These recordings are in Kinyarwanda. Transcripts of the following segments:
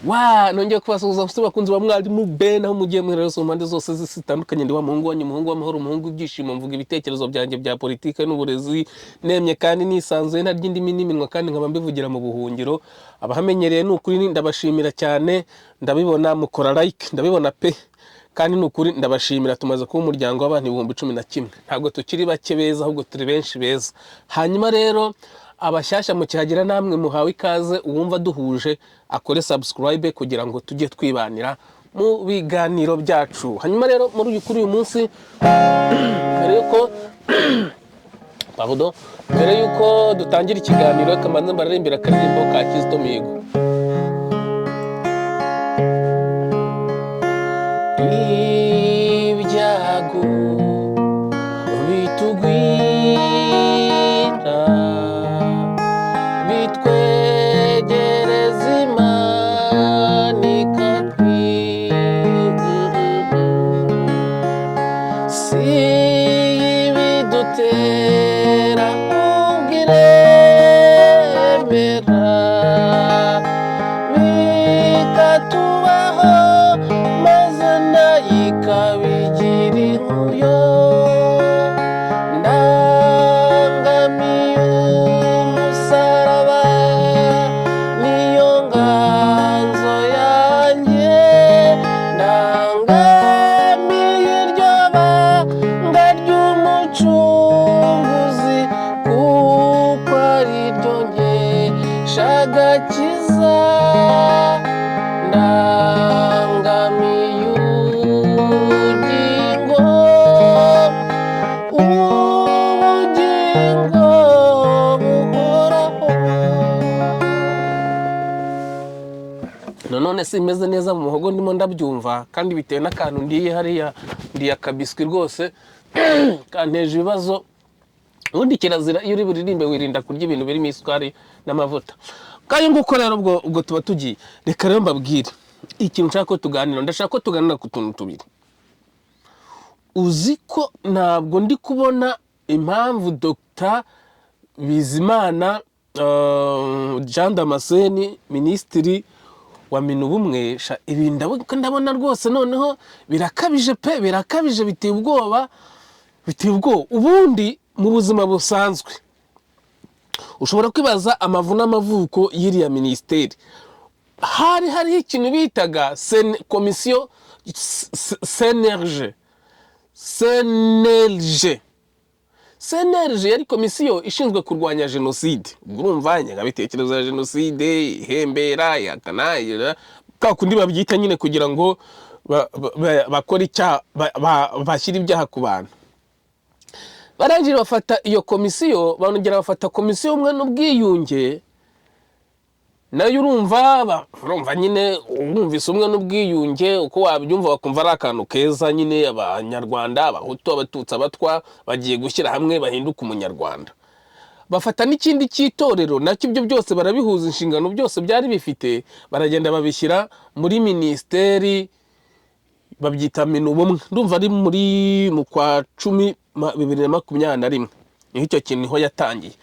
nongeye kubasuhuza mfite bakunzi ba mwarimu Ben aho mugiye mwirero mu mpande zose zitandukanye ndi wa muhungu wanyu umuhungu w'amahoro umuhungu w'ibyishimo mvuga ibitekerezo byanjye bya politike n'uburezi nemye kandi nisanzuye ntarya indimi n'iminwa kandi nkaba mbivugira mu buhungiro abahamenyereye n'ukuri ndabashimira cyane ndabibona mukora like ndabibona pe kandi n'ukuri ndabashimira tumaze kuba umuryango w'abantu 11,000 ntabwo tukiri bake beza ahubwo turi benshi beza hanyuma rero abashyashya mu kihagira namwe muhawe ikaze uwumva duhuje akore subscribe kugira ngo tujye twibanira mu biganiro byacu hanyuma rero muri uyu munsi mbere yuko dutangira ikiganiro kamanze mbaririmbira akaririmbo ka Kizito Mihigo ibyago bitugwira bitwegereza Imana si bidutera ubwiremera bikatubaho maze nayo ikabigira inkuyo ndangamiye umusaraba niyo nganzo yanjye ndangamiye iryo banga ry'umucunguzi kuko ari ryo nkesha agakiza ndangamiye ubugingo buhoraho none simeze neza mu muhogo ndimo ndabyumva kandi bitewe n'akantu ndiye hariya ndiya kabiswi rwose kanteje ibibazo ubundi kirazira iyo uri buririmbe wirinda kurya ibintu birimo isukari n'amavuta kandi nguko rero ubwo tuba tugiye reka rero mbabwire ikintu nshaka ko tuganira ndashaka ko tuganira ku tuntu tubiri uzi ko ntabwo ndi kubona impamvu Dr Bizimana Jean Damascene minisitiri wa minubumwe ndabona rwose noneho birakabije pe birakabije biteye ubwoba ubundi mu buzima busanzwe ushobora kwibaza amavu n'amavuko y'iriya ministeri hariho ikintu bitaga komisiyo CNLG yari komisiyo ishinzwe kurwanya jenoside urumva nyangabitekerezo ya jenoside ihembera yakanayira kakundi babyita nyine kugira ngo bakore icyaha bashyira ibyaha ku bantu barangije bafata iyo komisiyo banongera bafata komisiyo umwe n'ubwiyunge nayo urumva nyine urumvise umwe n'ubwiyunge uko wabyumva bakumva ari akantu keza nyine abanyarwanda abahutu abatutsi abatwa bagiye gushyira hamwe bahinduka umunyarwanda bafata n'ikindi cy'itorero nacyo ibyo byose barabihuza inshingano byose byari bifite baragenda babishyira muri ministeri babyita minubumwe ndumva ari mu kwa 10 2021 niho icyo kintu niho yatangiye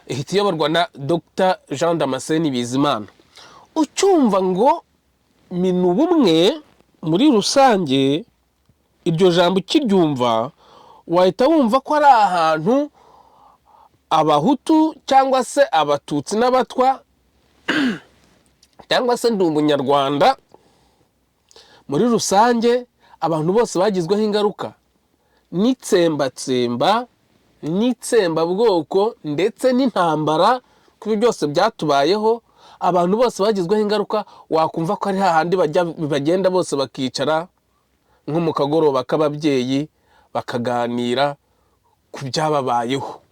ihita iyoborwa na Dr Jean Damascene Bizimana ucyumva ngo minubumwe muri rusange iryo jambo kiryumva wahita wumva ko ari ahantu abahutu cyangwa se abatutsi n'abatwa cyangwa se ndi umunyarwanda muri rusange abantu bose bagizweho ingaruka n'itsembatsemba n'itsembabwoko ndetse n'intambara kuko byose byatubayeho abantu bose bagizweho ingaruka wakumva ko ari hahandi bagenda bose bakicara nko mu kagoroba k'ababyeyi bakaganira ku byababayeho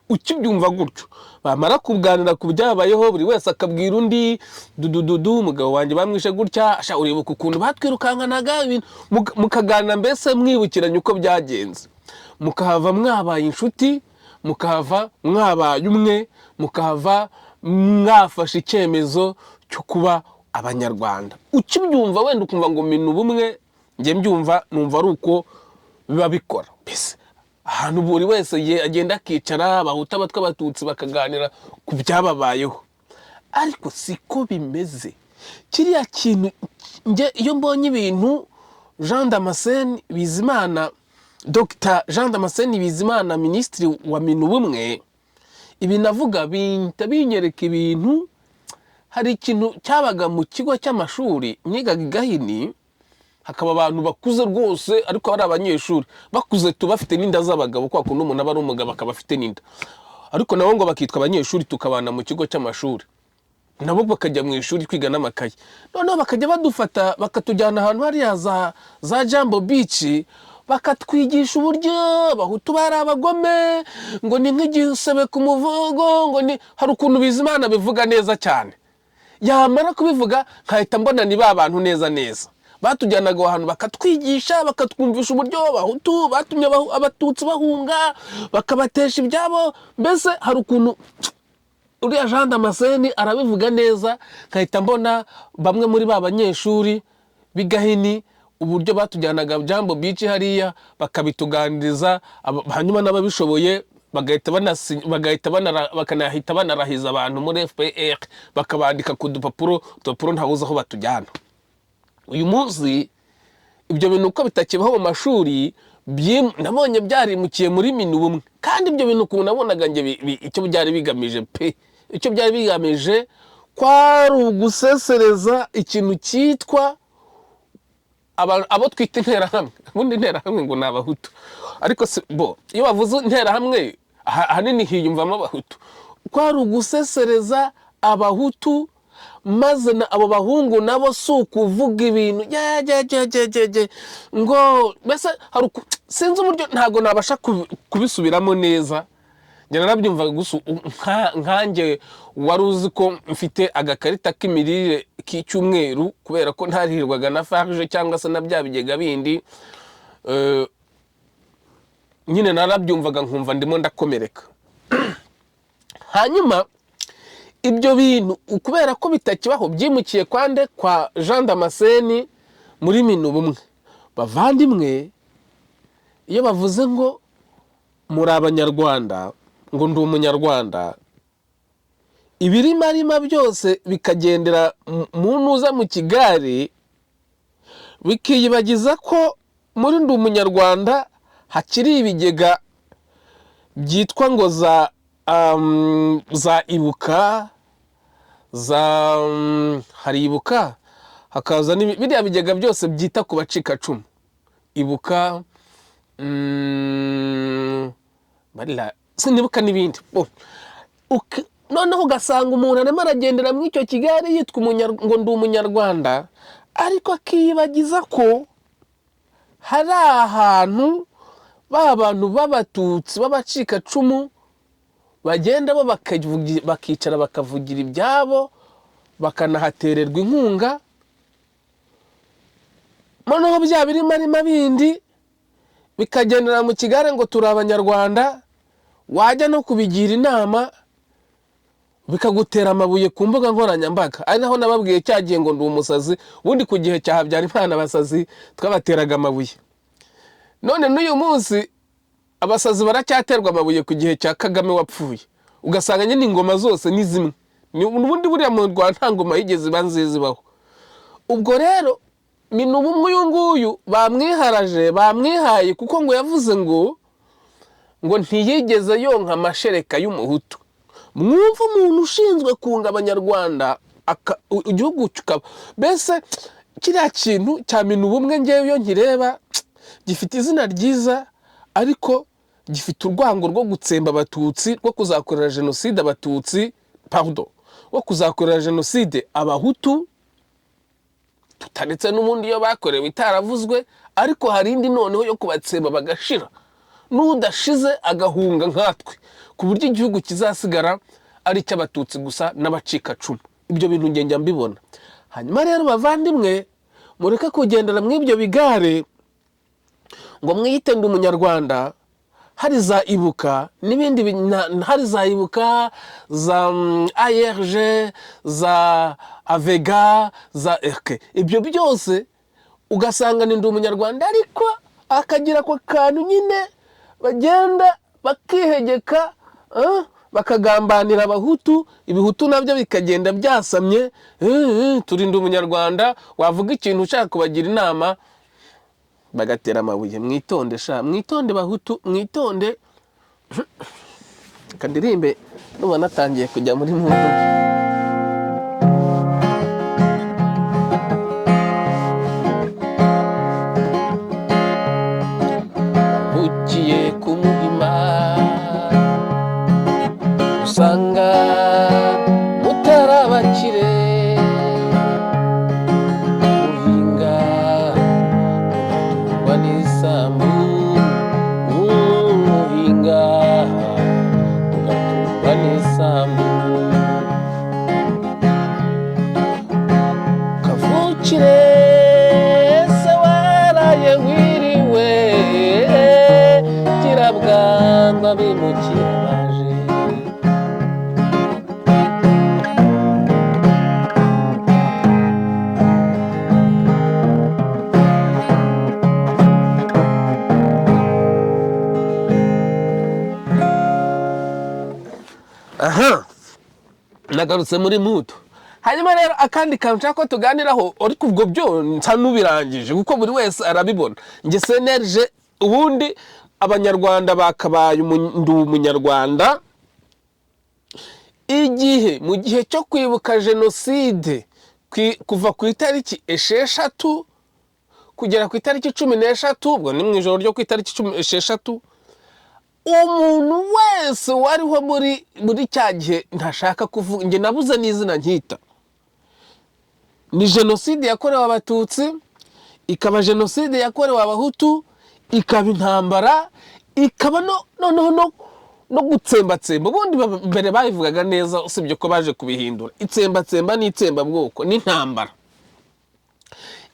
ukibyumva gutyo bamara kuganira ku byabayeho buri wese akabwira undi dudududu umugabo wanjye bamwishe gutya asha uribuka ukuntu batwirukankanaga mukaganira mbese mwibukiranye uko byagenze mukahava mwabaye inshuti mukahava mwabaye umwe mukahava mwafashe icyemezo cyo kuba abanyarwanda ukibyumva wenda ukumva ngo minubumwe njye mbyumva numva ari uko biba bikora mbese ahantu buri wese agenda akicara abahuta abatwa abatutsi bakaganira ku byababayeho ariko siko bimeze kiriya kintu nge iyo mbonye ibintu Jean Damascene Bizimana, Dr Jean Damascene Bizimana, minisitiri wa minubumwe, ibi navuga binta binyereka ibintu. Hari ikintu cyabaga mu kigo cy'amashuri myigaga Gahini, hakaba abantu bakuze rwose ariko ari abanyeshuri bakuze bafite n'inda z'abagabo, kwa kundi umuntu aba ari umugabo akaba afite n'inda, ariko nabo ngo bakitwa abanyeshuri, tukabana mu kigo cy'amashuri, nabo bakajya mu ishuri kwiga n'amakaye. Noneho bakajya badufata bakatujyana ahantu hariya za Jambo Beach, bakatwigisha uburyo Abahutu bari abagome, ngo ni nk'igisebe ku muvugo, ngo ni hari ukuntu Bizimana bivuga neza cyane. Yamara kubivuga nkahita mbona ni ba bantu neza neza batujyanaga ahantu bakatwigisha, bakatwumvisha uburyo Abahutu batumye Abatutsi bahunga, bakabatesha ibyabo. Mbese hari ukuntu uriya Jean Damascene arabivuga neza, nkahita mbona bamwe muri ba banyeshuri b'Igahini uburyo batujyanaga Jambo Beach hariya, bakabituganiriza, hanyuma n'ababishoboye bakanahita banarahiza abantu muri FPR, bakabandika ku dupapuro ntawuzi aho batujyana. Uyu munsi ibyo bintu uko bitakibaho mu mashuri, nabonye byarimukiye muri minubumwe, kandi ibyo bintu ukuntu nabonaga nge icyo byari bigamije icyo byari bigamije kwari ugusesereza ikintu cyitwa abo twita interahamwe. Ubundi interahamwe ngo ni Abahutu, ariko iyo bavuze interahamwe ahanini hiyumvamo Abahutu. Kwari ugusesereza Abahutu, maze abo bahungu nabo si ukuvuga ibintu ngo mbese sinzi uburyo, ntabwo nabasha kubisubiramo neza. Njye narabyumvaga gusa nkanjye wari uzi ko mfite agakarita k'imirire k'icyumweru kubera ko ntarirwaga na farge cyangwa se na bya bigega bindi, nyine narabyumvaga nkumva ndimo ndakomereka. Hanyuma ibyo bintu kubera ko bitakibaho byimukiye kwande kwa Jean Damascene muri minubumwe. Bavandimwe, iyo bavuze ngo muri Abanyarwanda, ngo ndi umunyarwanda, ibirimarima byose bikagendera mu ntuza mu kigare, bikiyibagiza ko muri ndi umunyarwanda hakiri ibigega byitwa ngo za Ibuka, hari Ibuka, hakaza biriya bigega byose byita ku bacikacumu, Ibuka, sinibuka n'ibindi. Noneho ugasanga umuntu arimo aragendera muri icyo kigare yitwa ngo ndi umunyarwanda, ariko akiyibagiza ko hari ahantu ba bantu b'Abatutsi b'abacikacumu bagenda bo bakicara bakavugira ibyabo, bakanahatererwa inkunga. Noneho bya birimarima bindi bikagendera mu kigare ngo turi Abanyarwanda, wajya no kubigira inama bikagutera amabuye ku mbuga nkoranyambaga. Ari naho nababwiye cyagiye ngo ndi umusazi, ubundi ku gihe cya Habyarimana abasazi twabateraga amabuye. None n'uyu munsi abasazi baracyaterwa amabuye ku gihe cya Kagame wapfuye, ugasanga nyine ingoma zose ni zimwe. Ubundi buriya mu Rwanda nta ngoma yigeze ibaho. Ubwo rero minubumwe uyu nguyu bamwihaye kuko ngo yavuze ngo ntiyigeze yonka amashereka y'umuhutu. Mwumva umuntu ushinzwe kunga Abanyarwanda igihugu kikaba. Mbese kiriya kintu cya minubumwe ngewe iyo nkireba gifite izina ryiza, ariko gifite urwango rwo gutsemba Abatutsi, rwo kuzakorera jenoside Abatutsi, wo kuzakorera jenoside Abahutu, tutaretse n'ubundi iyo bakorewe itaravuzwe, ariko hari indi noneho yo kubatsemba bagashira, n'udashize agahunga nkatwe, ku buryo igihugu kizasigara ari icy'Abatutsi gusa n'abacikacumu. Ibyo bintu njya mbibona. Hanyuma rero bavandimwe, mureke kugendera mu ibyo bigare ngo mwiyite ndi umunyarwanda. Hari za Ibuka n'ibindi, hari za Ibuka, za ARG, za Avega, za RK. Ibyo byose ugasanga ni ndi umunyarwanda, ariko akagira ko kantu nyine bagenda bakihegeka bakagambanira abahutu, ibihutu nabyo bikagenda byasamye, turinda umunyarwanda, wavuga ikintu ushaka kubagira inama bagatera amabuye. Mwitonde sha, mwitonde bahutu, mwitonde. Kandirimbe nuba natangiye kujya muri muntu. Bukiye ku Muhima usanga mutarabakire, muhinga mugatungwa n'isambu, muhinga mugatungwa n'isambu. Kavukire se waraye wiriwe, kirabwanwa bimukira baje. Aha, nagarutse muri muto. Hanyuma rero akandi kantu nshaka ko tuganiraho, ariko ubwo byo nsa n'ubirangije kuko buri wese arabibona. Nge CNLG ubundi abanyarwanda bakabaye umunyarwanda igihe mu gihe cyo kwibuka jenoside kuva ku itariki 6 kugera ku itariki 13, ubwo ni mu ijoro ryo ku itariki 16, umuntu wese wariho muri cya gihe ntashaka kuvuga, nge nabuze n'izina nkita. Ni jenoside yakorewe abatutsi, ikaba jenoside yakorewe abahutu, ikaba intambara, ikaba no gutsembatsemba. Ubundi mbere babivugaga neza, usibye ko baje kubihindura. Itsembatsemba n'itsembabwoko n'intambara.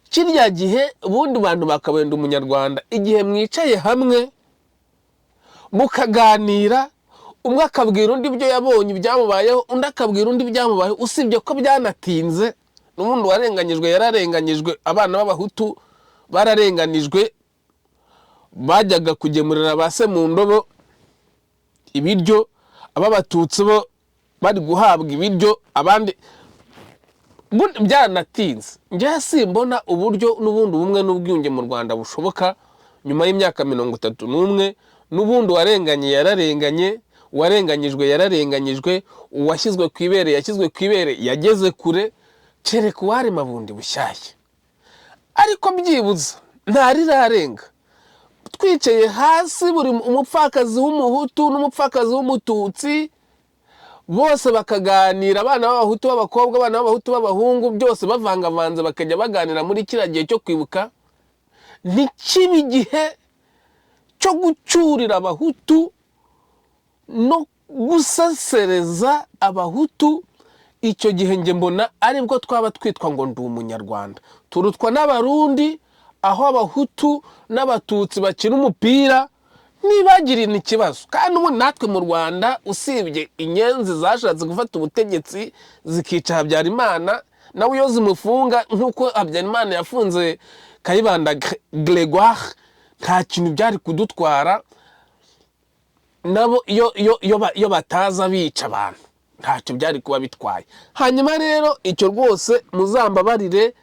Kirya gihe ubundi bantu bakabenda umunyarwanda igihe mwicaye hamwe mukaganira, umwe akabwira undi ibyo yabonye ibyamubayeho, undi akabwira undi ibyamubayeho, usibye ko byanatinze. N'ubundi warenganyijwe yararenganyijwe, abana b'abahutu bararenganijwe, bajyaga kugemurira base mu ndobo ibiryo, ababatutsi bo bari guhabwa ibiryo, abandi byanatinze. Njye simbona uburyo n'ubundi bumwe n'ubwiyunge mu Rwanda bushoboka nyuma y'imyaka 31. N'ubundi warenganye yararenganye, warenganyijwe yararenganyijwe, uwashyizwe ku ibere yashyizwe ku ibere, yageze kure, kereka uwarema bundi bushyashya. Ariko byibuza ntarirarenga, twicaye hasi buri umupfakazi w'umuhutu n'umupfakazi w'umututsi bose bakaganira, abana b'abahutu b'abakobwa, abana b'abahutu b'abahungu, byose bavangavanze bakajya baganira muri kiriya gihe cyo kwibuka. Ntikibe igihe cyo gucyurira abahutu no gusasereza abahutu. Icyo gihe nge mbona aribwo twaba twitwa ngo ndi umunyarwanda. Turutwa n'abarundi, aho abahutu n'abatutsi bakina umupira ntibagirire ikibazo. Kandi ubu natwe mu Rwanda, usibye inyenzi zashatse gufata ubutegetsi zikica Habyarimana, nawe iyo zimufunga nk'uko Habyarimana yafunze Kayibanda Gregoire, nta kintu byari kudutwara. Nabo iyo bataza bica abantu, ntacyo byari kuba bitwaye. Hanyuma rero icyo rwose muzambabarire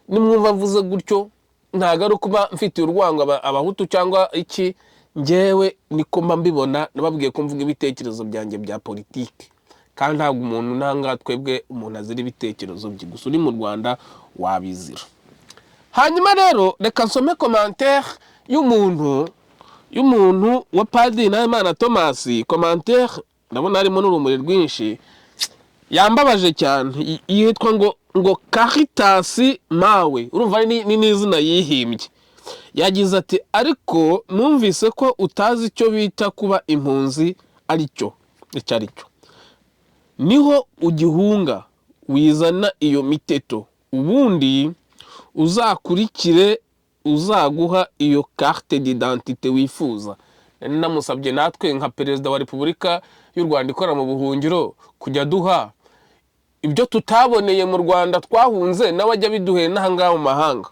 nimwumva mvuze gutyo, ntago ari kuba mfitiye urwango abahutu cyangwa iki. Ngewe niko mba mbibona, nababwiye ko mvuga ibitekerezo byanjye bya politiki, kandi ntabwo umuntu nanga twebwe umuntu azira ibitekerezo bye, gusa uri mu Rwanda wabizira. Hanyuma rero reka nsome commentaire y'umuntu wa Padiri Nahimana Thomas. Commentaire ndabona harimo n'urumuri rwinshi, yambabaje cyane. Yitwa ngo Caritas Mawe, urumva ni n'izina yihimbye. Yagize ati, ariko numvise ko utazi icyo bita kuba impunzi aricyo. Icyo aricyo niho ugihunga wizana iyo miteto, ubundi uzakurikire uzaguha iyo carte d'identité wifuza. Namusabye natwe nka Perezida wa Repubulika y'u Rwanda ikora mu buhungiro kujya duha ibyo tutaboneye mu Rwanda twahunze, nawe ajya biduheye n'ahangaha mu mahanga.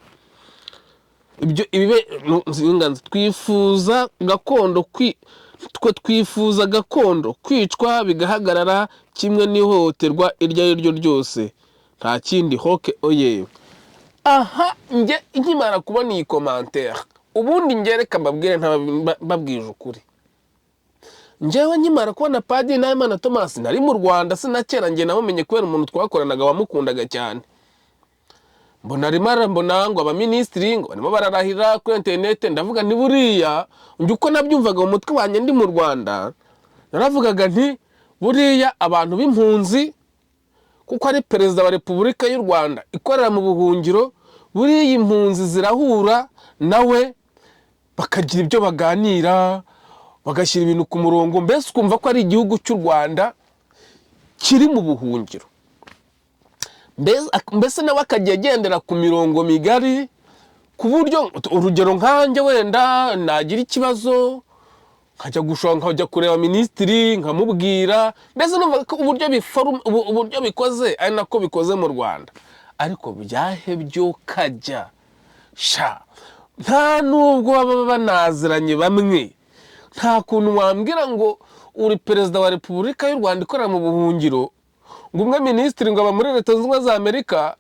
Ibyo ibe nzinganze twifuza gakondo twe twifuza gakondo kwicwa bigahagarara kimwe n'ihohoterwa iryo ari ryo ryose, nta kindi hoke oye. Aha nge nkimara kubona iyi commentaire, ubundi ngereka mbabwire ntababwije ukuri, njyewe nkimara kubona Padiri Nahimana Thomas nari mu Rwanda sinakera, nge namumenye kubera umuntu twakoranaga wamukundaga cyane. Mbona ngo abaministiri ngo barimo bararahira kuri internet, ndavuga nti buriya njye uko nabyumvaga mu mutwe wanjye ndi mu Rwanda, naravugaga nti buriya abantu b'impunzi kuko ari perezida wa Repubulika y'u Rwanda ikorera mu buhungiro, buriya impunzi zirahura nawe bakagira ibyo baganira, bagashyira ibintu ku murongo, mbese ukumva ko ari igihugu cy'u Rwanda kiri mu buhungiro. Mbese nawe akagiye agendera ku mirongo migari, ku buryo urugero nkanjye wenda nagira ikibazo nkajya kureba minisitiri nkamubwira, mbese numva ko uburyo bikoze ari nako bikoze mu Rwanda. Ariko byahebyo kajya sha, nta nubwo baba banaziranye bamwe, nta kuntu wambwira ngo uri perezida wa Repubulika y'u Rwanda ikorera mu buhungiro, ngo umwe minisitiri ngo aba muri Leta Zunze Ubumwe za Amerika,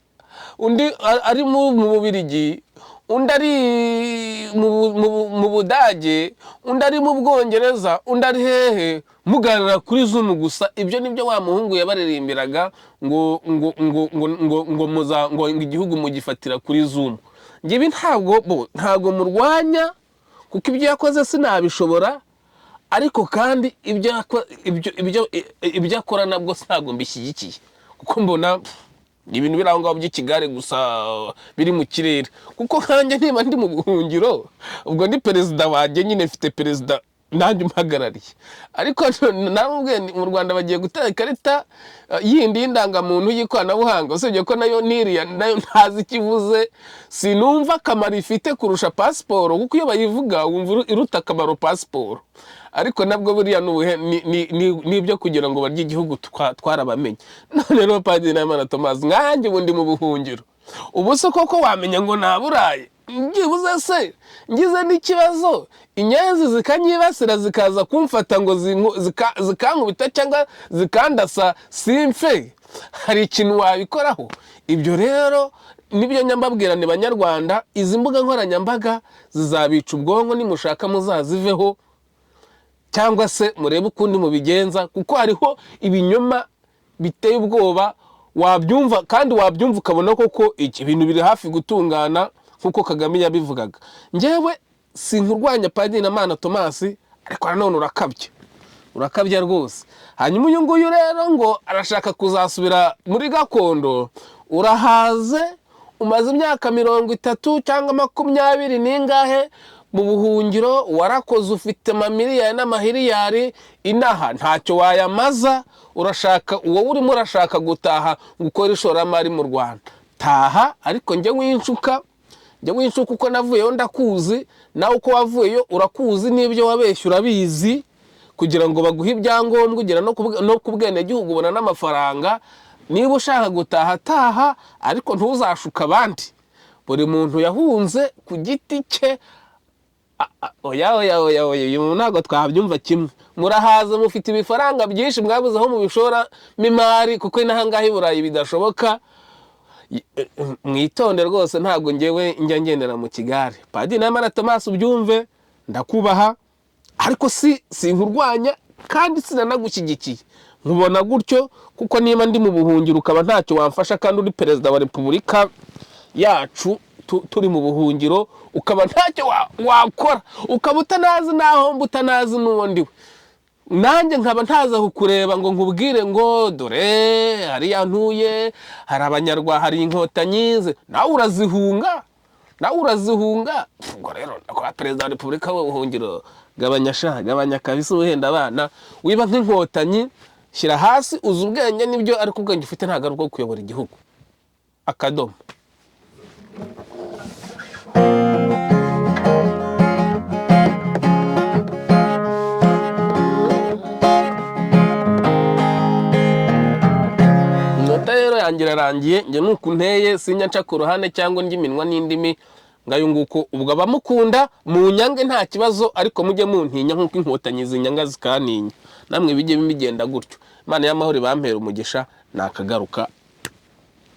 undi ari mu Bubiligi, undi ari mu Budage, undi ari mu Bwongereza, undi ari hehe, muganira kuri Zoom gusa. Ibyo nibyo wa muhungu yabaririmbiraga ngo igihugu mugifatira kuri Zoom. Ngibi ntabwo murwanya kuko ibyo yakoze sinabishobora, ariko kandi ibyo akora nabwo ntabwo mbishyigikiye, kuko mbona ibintu biri aho ngaho by'ikigare gusa biri mu kirere. Kuko nkanjye niba ndi mu buhungiro, ubwo ndi perezida wanjye nyine mfite perezida nanjye umpagarariye. Ariko namubwiye mu Rwanda bagiye gutera ikarita yindi y'indangamuntu y'ikoranabuhanga, usibye ko nayo ntazi ikivuze, sinumva akamaro ifite kurusha pasiporo, kuko iyo bayivuga wumva iruta akamaro pasiporo. Ariko nabwo buriya n'ibyo kugira ngo barye igihugu twarabamenye. None rero Padiri Nahimana Thomas nkanjye ubundi mu buhungiro, ubu se koko wamenya ngo naburaye? Ngibuze se ngize n'ikibazo inyenzi zikanyibasira zikaza kumfata ngo zikankubita cyangwa zikandasa simfe, hari ikintu wabikoraho? Ibyo rero nibyo nyambabwira ni Banyarwanda, izi mbuga nkoranyambaga zizabica ubwonko, nimushaka muzaziveho cyangwa se murebe ukundi mubigenza, kuko hariho ibinyoma biteye ubwoba wabyumva, kandi wabyumva ukabona koko ibintu biri hafi gutungana nkuko Kagame yabivugaga. Njyewe sinkurwanya Padiri Nahimana Thomas, ariko nanone urakabya rwose. Hanyuma uyu nguyu rero ngo arashaka kuzasubira muri gakondo. Urahaze, umaze imyaka 30 cyangwa 20 n'ingahe mu buhungiro, warakoze, ufite amamiliyari n'amahiriyari inaha, ntacyo wayamaza. Urashaka uwo urimo urashaka gutaha gukora ishoramari mu Rwanda, taha. Ariko njye winshuka uko navuyeyo ndakuzi, nawe uko wavuyeyo urakuzi, n'ibyo wabeshya urabizi, kugira ngo baguhe ibyangombwa ugera no ku bwenegihugu ubona n'amafaranga. Niba ushaka gutaha taha, ariko ntuzashuka abandi. Buri muntu yahunze ku giti cye. Oya uyu ntabwo twabyumva kimwe. Murahaza, mufite ibifaranga byinshi, mwabuze aho mubishora mimari, kuko inaha ngaha i Burayi bidashoboka. Mwitonde rwose, ntabwo njyewe njya ngendera mu kigare. Padiri Nahimana Thomas ubyumve, ndakubaha, ariko sinkurwanya kandi sinanagushyigikiye. Nkubona gutyo kuko niba ndi mu buhungiro ukaba ntacyo wamfasha, kandi uri perezida wa Repubulika yacu turi mu buhungiro, ukaba ntacyo wakora, ukaba utanazi naho utanazi n'uwo ndiwe, nanjye nkaba ntaza kukureba ngo nkubwire ngo dore hariya ntuye hari Abanyarwanda, hari inkotanyi, nawe urazihunga. Ubwo rero kwa perezida wa Repubulika w'ubuhungiro, gabanya kabisa uhenda abana, wiba nk'inkotanyi, shyira hasi, uzi ubwenge nibyo, ariko ubwenge ufite ntabwo ari ubwo kuyobora igihugu. Akadomo. Inota rero yangira arangiye, njye nuko nteye, sinya nca ku ruhande cyangwa ndya iminwa n'indimi, ngayo nguko ubwo abamukunda mu nyange nta kibazo ariko mujye muntinya nkuko inkotanyi zinyanga zikaninya namwe bijye bimigenda gutyo Imana y'amahoro bampera umugisha nakagaruka